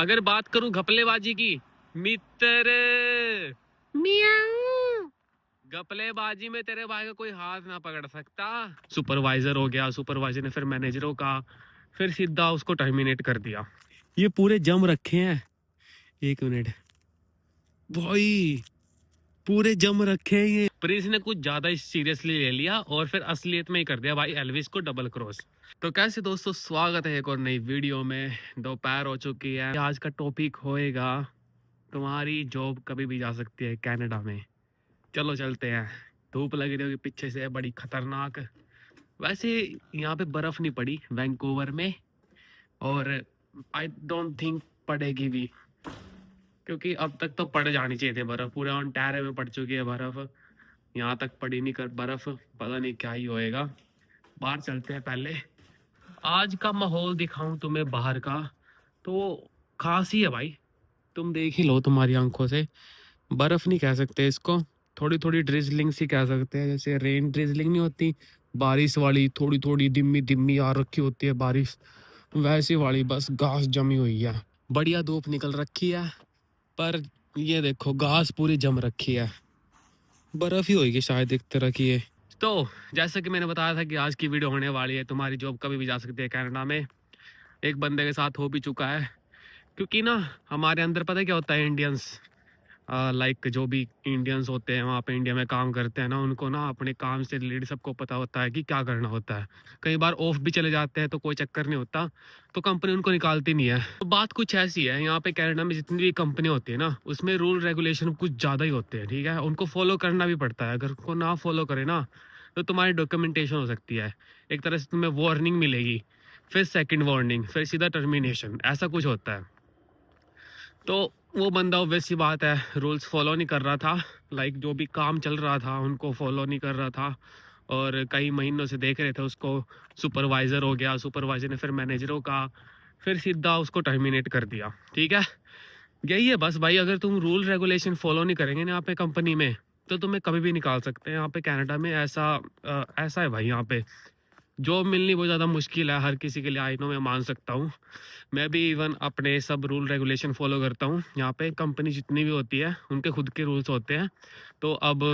अगर बात करूं घपलेबाजी की, मित्र मियाऊ, घपलेबाजी में तेरे भाई का कोई हाथ ना पकड़ सकता। सुपरवाइजर हो गया, सुपरवाइजर ने फिर मैनेजरों का, फिर सीधा उसको टर्मिनेट कर दिया। ये पूरे जम रखे हैं। एक मिनट भाई, पूरे जम रखे हैं ये। प्रिंस ने कुछ ज्यादा सीरियसली ले लिया और फिर असलियत में ही कर दिया भाई एल्विस को डबल क्रॉस। तो कैसे दोस्तों, स्वागत है एक और नई वीडियो में। दोपहर हो चुकी है। आज का टॉपिक होएगा तुम्हारी जॉब कभी भी जा सकती है कनाडा में। चलो चलते हैं। धूप लग रही होगी पीछे से बड़ी खतरनाक। वैसे यहाँ पे बर्फ नहीं पड़ी वैंकूवर में, और आई डोंट थिंक पड़ेगी भी, क्योंकि अब तक तो पड़ जानी चाहिए थी बर्फ। पूरे ओंटारियो में पड़ चुकी है बर्फ, यहाँ तक पड़ी नहीं कर बर्फ। पता नहीं क्या ही होएगा। बाहर चलते हैं। पहले आज का माहौल दिखाऊं तुम्हें बाहर का, तो खास ही है भाई। तुम देख ही लो तुम्हारी आंखों से। बर्फ नहीं कह सकते इसको, थोड़ी थोड़ी ड्रिजलिंग सी कह सकते हैं। जैसे रेन ड्रिजलिंग नहीं होती, बारिश वाली, थोड़ी थोड़ी दिम्मी दिम्मी आ रखी होती है बारिश, वैसी वाली। बस घास जमी हुई है। बढ़िया धूप निकल रखी है, पर ये देखो घास पूरी जम रखी है। बर्फ ही होगी शायद एक तरह की ये। तो जैसा कि मैंने बताया था कि आज की वीडियो होने वाली है तुम्हारी जॉब कभी भी जा सकती है कनाडा में। एक बंदे के साथ हो भी चुका है, क्योंकि ना हमारे अंदर पता है क्या होता है, इंडियंस लाइक जो भी इंडियंस होते हैं वहाँ पे इंडिया में काम करते हैं ना, उनको ना अपने काम से रिलेटेड सबको पता होता है कि क्या करना होता है। कई बार ऑफ भी चले जाते हैं तो कोई चक्कर नहीं होता, तो कंपनी उनको निकालती नहीं है। तो बात कुछ ऐसी है, यहाँ पे कनाडा में जितनी भी कंपनी होती है ना, उसमें रूल रेगुलेशन कुछ ज़्यादा ही होते हैं। ठीक है, उनको फॉलो करना भी पड़ता है। अगर उनको ना फॉलो करे ना, तो तुम्हारी डॉक्यूमेंटेशन हो सकती है। एक तरह से तुम्हें वार्निंग मिलेगी, फिर सेकेंड वार्निंग, फिर सीधा टर्मिनेशन, ऐसा कुछ होता है। तो वो बंदा ऑब्वियस सी बात है रूल्स फॉलो नहीं कर रहा था। लाइक जो भी काम चल रहा था उनको फॉलो नहीं कर रहा था, और कई महीनों से देख रहे थे उसको। सुपरवाइज़र हो गया, सुपरवाइज़र ने फिर मैनेजरों का, फिर सीधा उसको टर्मिनेट कर दिया। ठीक है, यही है बस भाई। अगर तुम रूल रेगुलेशन फॉलो नहीं करेंगे ना यहाँ पे कंपनी में, तो तुम्हें कभी भी निकाल सकते हैं। यहाँ पे कनाडा में ऐसा है भाई। यहाँ पे जॉब मिलनी बहुत ज़्यादा मुश्किल है हर किसी के लिए। आई नो, मैं मान सकता हूँ। मैं भी इवन अपने सब रूल रेगुलेशन फॉलो करता हूँ। यहाँ पे कंपनी जितनी भी होती है उनके खुद के रूल्स होते हैं, तो अब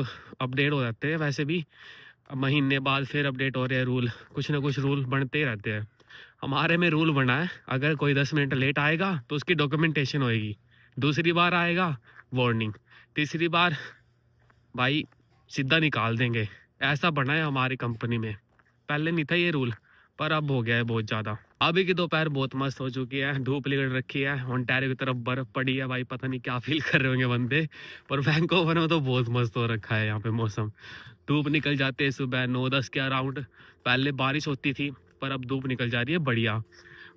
अपडेट हो जाते हैं। वैसे भी महीने बाद फिर अपडेट हो रहे हैं रूल, कुछ ना कुछ रूल बनते ही रहते हैं। हमारे में रूल बना है, अगर कोई 10 मिनट लेट आएगा तो उसकी डॉक्यूमेंटेशन होएगी। दूसरी बार आएगा वार्निंग, तीसरी बार भाई सीधा निकाल देंगे। ऐसा बना है हमारी कंपनी में। पहले नहीं था ये रूल, पर अब हो गया है बहुत ज़्यादा। अभी की दोपहर बहुत मस्त हो चुकी है, धूप निकल रखी है, ओंटारियो की तरफ बर्फ पड़ी है भाई। पता नहीं क्या फील कर रहे होंगे बंदे, पर वैंकूवर में तो बहुत मस्त हो रखा है यहाँ पे मौसम। धूप निकल जाते है सुबह 9-10 के अराउंड। पहले बारिश होती थी, पर अब धूप निकल जा रही है। बढ़िया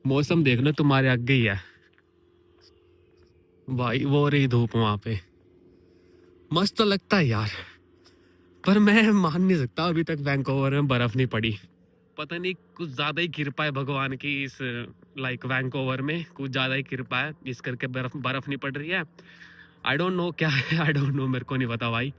मौसम देख लो, तुम्हारे आगे ही है भाई वो रही धूप वहाँ पे। मस्त तो लगता है यार, पर मैं मान नहीं सकता अभी तक वैंकूवर में बर्फ नहीं पड़ी। पता नहीं, कुछ ज्यादा ही कृपा है भगवान की इस लाइक वैंकूवर में। कुछ ज्यादा ही कृपा है जिस करके बर्फ बर्फ नहीं पड़ रही है। आई डोंट नो क्या है, आई डोंट नो, मेरे को नहीं पता भाई।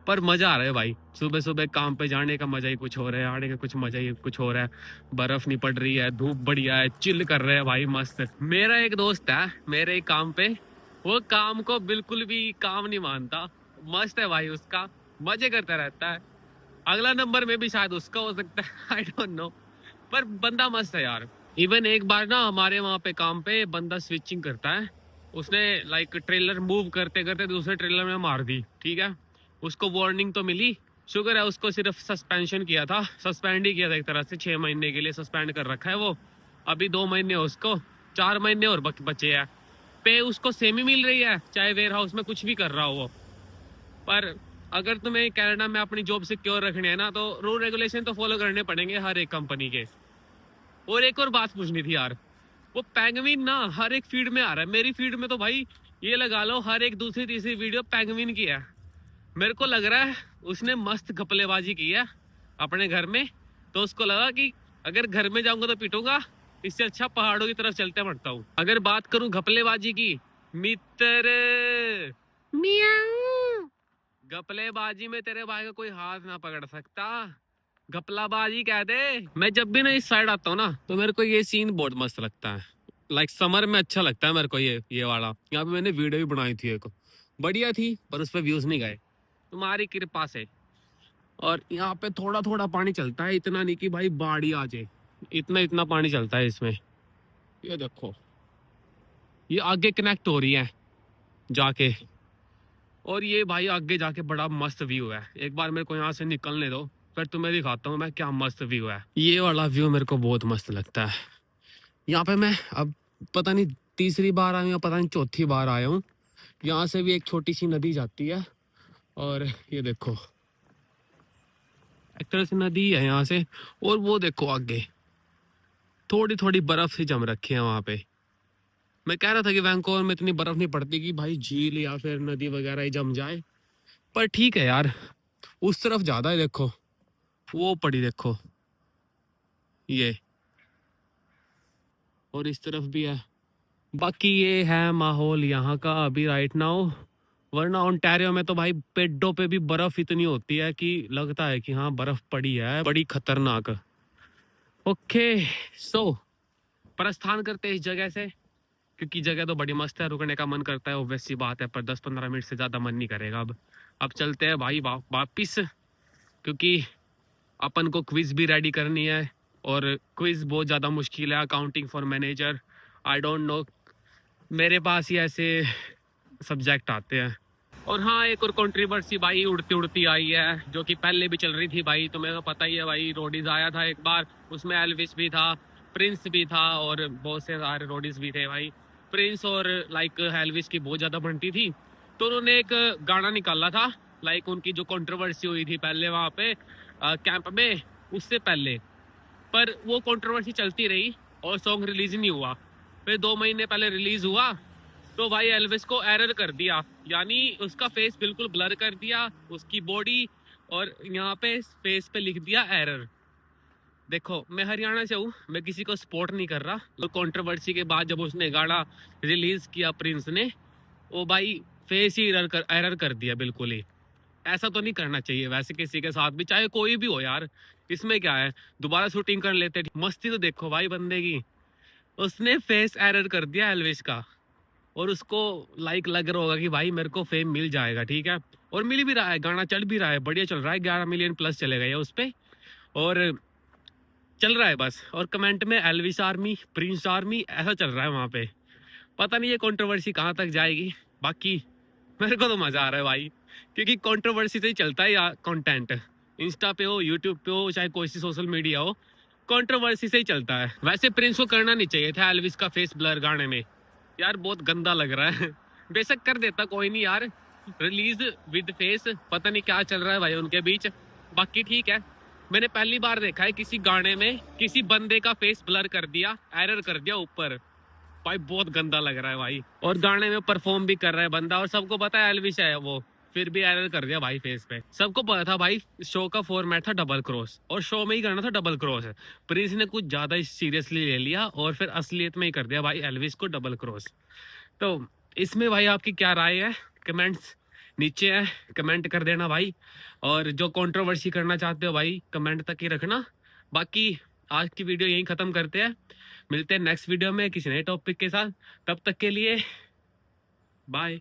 पर मजा आ रहा है भाई। सुबह सुबह काम पे जाने का मजा ही कुछ हो रहा है, आने का कुछ मजा ही कुछ हो रहा है। बर्फ नहीं पड़ रही है, धूप बढ़िया है, चिल कर रहे हैं भाई मस्त। मेरा एक दोस्त है मेरे काम पे, वो काम को बिल्कुल भी काम नहीं मानता। मस्त है भाई उसका, मजे करता रहता है। अगला नंबर में भी शायद उसका हो सकता है, आई डोंट नो, पर बंदा मस्त है यार। इवन एक बार ना हमारे वहाँ पे काम पे बंदा स्विचिंग करता है, उसने लाइक ट्रेलर मूव करते करते दूसरे ट्रेलर में मार दी। ठीक है, उसको वार्निंग तो मिली, शुक्र है उसको सिर्फ सस्पेंशन किया था, सस्पेंड ही किया था एक तरह से। 6 महीने के लिए सस्पेंड कर रखा है वो। अभी 2 महीने उसको, 4 महीने और बचे हैं। पे उसको सेम ही मिल रही है, चाहे वेयर हाउस में कुछ भी कर रहा हो वो। पर अगर तुम्हें कनाडा में अपनी जॉब सिक्योर रखनी है ना, तो रूल रेगुलेशन तो फॉलो करने पड़ेंगे हर एक कंपनी के। और एक और बात पूछनी थी यार, वो पेंगुइन ना हर एक फीड में आ रहा है। मेरी फीड में तो भाई ये लगा लो हर एक दूसरी तीसरी वीडियो पेंगुइन की है। मेरे को लग रहा है उसने मस्त घपलेबाजी की है अपने घर में, तो उसको लगा कि अगर घर में जाऊंगा तो पिटूंगा, इससे अच्छा पहाड़ों की तरफ चलते मरता हूँ। अगर बात करूं घपलेबाजी की, मित्र मियाऊ, घपलेबाजी में तेरे भाई का कोई हाथ ना पकड़ सकता। घपलाबाजी कह दे। मैं जब भी ना इस साइड आता हूँ ना, तो मेरे को ये सीन बहुत मस्त लगता है। लाइक समर में अच्छा लगता है मेरे को ये वाला। यहाँ पे मैंने वीडियो भी बनाई थी एक, बढ़िया थी, पर उस पर व्यूज नहीं गए, तुम्हारी कृपा से। और यहाँ पे थोड़ा थोड़ा पानी चलता है, इतना नहीं कि भाई बाढ़ ही आ जाए, इतना इतना पानी चलता है इसमें। ये देखो, ये आगे कनेक्ट हो रही है जाके, और ये भाई आगे जाके बड़ा मस्त व्यू है। एक बार मेरे को यहाँ से निकलने दो, फिर तुम्हें दिखाता हूँ मैं क्या मस्त व्यू है। ये वाला व्यू मेरे को बहुत मस्त लगता है। यहाँ पे मैं अब पता नहीं तीसरी बार आया हूँ या पता नहीं चौथी बार आया हूँ। यहाँ से भी एक छोटी सी नदी जाती है, और ये देखो एक तरह से नदी है यहाँ से। और वो देखो आगे थोड़ी थोड़ी बर्फ से जम रखी है वहां पे। मैं कह रहा था कि वैंकूवर में इतनी बर्फ नहीं पड़ती कि भाई झील या फिर नदी वगैरह ही जम जाए, पर ठीक है यार, उस तरफ ज्यादा है। देखो वो पड़ी, देखो ये, और इस तरफ भी है। बाकी ये है माहौल यहाँ का अभी राइट नाउ। वरना ओंटारियो में तो भाई पेड़ों पे भी बर्फ इतनी होती है कि लगता है कि हाँ बर्फ पड़ी है, बड़ी खतरनाक। ओके सो प्रस्थान करते हैं इस जगह से, क्योंकि जगह तो बड़ी मस्त है, रुकने का मन करता है, ऑब्वियस सी बात है, पर 10-15 मिनट से ज़्यादा मन नहीं करेगा। अब चलते हैं भाई वापिस, क्योंकि अपन को क्विज भी रेडी करनी है, और क्विज बहुत ज़्यादा मुश्किल है। Accounting for manager, I don't know, मेरे पास ही ऐसे सब्जेक्ट आते हैं। और हाँ, एक और कंट्रोवर्सी भाई उड़ती उड़ती आई है, जो कि पहले भी चल रही थी भाई, तुम्हें तो पता ही है भाई। रोडीज आया था एक बार, उसमें एल्विस भी था, प्रिंस भी था, और बहुत से सारे रोडीज भी थे भाई। प्रिंस और लाइक एल्विस की बहुत ज़्यादा बनती थी, तो उन्होंने एक गाना निकाला था, लाइक उनकी जो कंट्रोवर्सी हुई थी पहले वहाँ पे कैंप में, उससे पहले। पर वो कंट्रोवर्सी चलती रही और सॉन्ग रिलीज नहीं हुआ। फिर 2 महीने पहले रिलीज हुआ, तो भाई एल्विस को एरर कर दिया, यानी उसका फेस बिल्कुल ब्लर कर दिया, उसकी बॉडी, और यहाँ पे फेस पे लिख दिया एरर। देखो मैं हरियाणा से हूँ, मैं किसी को सपोर्ट नहीं कर रहा। तो कंट्रोवर्सी के बाद जब उसने गाना रिलीज किया प्रिंस ने, वो भाई फेस ही एरर कर दिया बिल्कुल ही। ऐसा तो नहीं करना चाहिए वैसे किसी के साथ भी, चाहे कोई भी हो यार, इसमें क्या है, दोबारा शूटिंग कर लेते। मस्ती तो देखो भाई बंदे की, उसने फेस एरर कर दिया एल्विस का, और उसको लाइक लग रहा होगा कि भाई मेरे को फेम मिल जाएगा, ठीक है, और मिल भी रहा है, गाना चल भी रहा है, बढ़िया चल रहा है, 11 मिलियन प्लस चले गए उस पर, और चल रहा है बस। और कमेंट में एल्विस आर्मी, प्रिंस आर्मी, ऐसा चल रहा है वहाँ पे। पता नहीं ये कंट्रोवर्सी कहाँ तक जाएगी, बाकी मेरे को तो मजा आ रहा है भाई, क्योंकि कंट्रोवर्सी से ही चलता है यार कंटेंट। इंस्टा पे हो, यूट्यूब पे हो, चाहे कोई सी सोशल मीडिया हो, कंट्रोवर्सी से ही चलता है। वैसे प्रिंस को करना नहीं चाहिए था एल्विस का फेस ब्लर गाने में, यार बहुत गंदा लग रहा है। बेशक कर देता, कोई नहीं यार, रिलीज विद फेस, पता नहीं क्या चल रहा है भाई उनके बीच। बाकी ठीक है, मैंने पहली बार देखा है किसी गाने में किसी बंदे का फेस ब्लर कर दिया, एरर कर दिया ऊपर, भाई बहुत गंदा लग रहा है भाई। और गाने में परफॉर्म भी कर रहा है बंदा, और सबको पता है एल्विस है वो, फिर भी एरर कर दिया भाई फेस पे। सबको पता था भाई शो का फॉर्मेट था डबल क्रॉस, और शो में ही करना था डबल क्रॉस है। प्रिंस ने कुछ ज्यादा सीरियसली ले लिया और फिर असलियत में ही कर दिया भाई एल्विस को डबल क्रॉस। तो इसमें भाई आपकी क्या राय है, कमेंट्स नीचे है, कमेंट कर देना भाई। और जो कंट्रोवर्सी करना चाहते हो भाई कमेंट तक ही रखना। बाकी आज की वीडियो यहीं खत्म करते हैं, मिलते हैं नेक्स्ट वीडियो में किसी नए टॉपिक के साथ। तब तक के लिए बाय।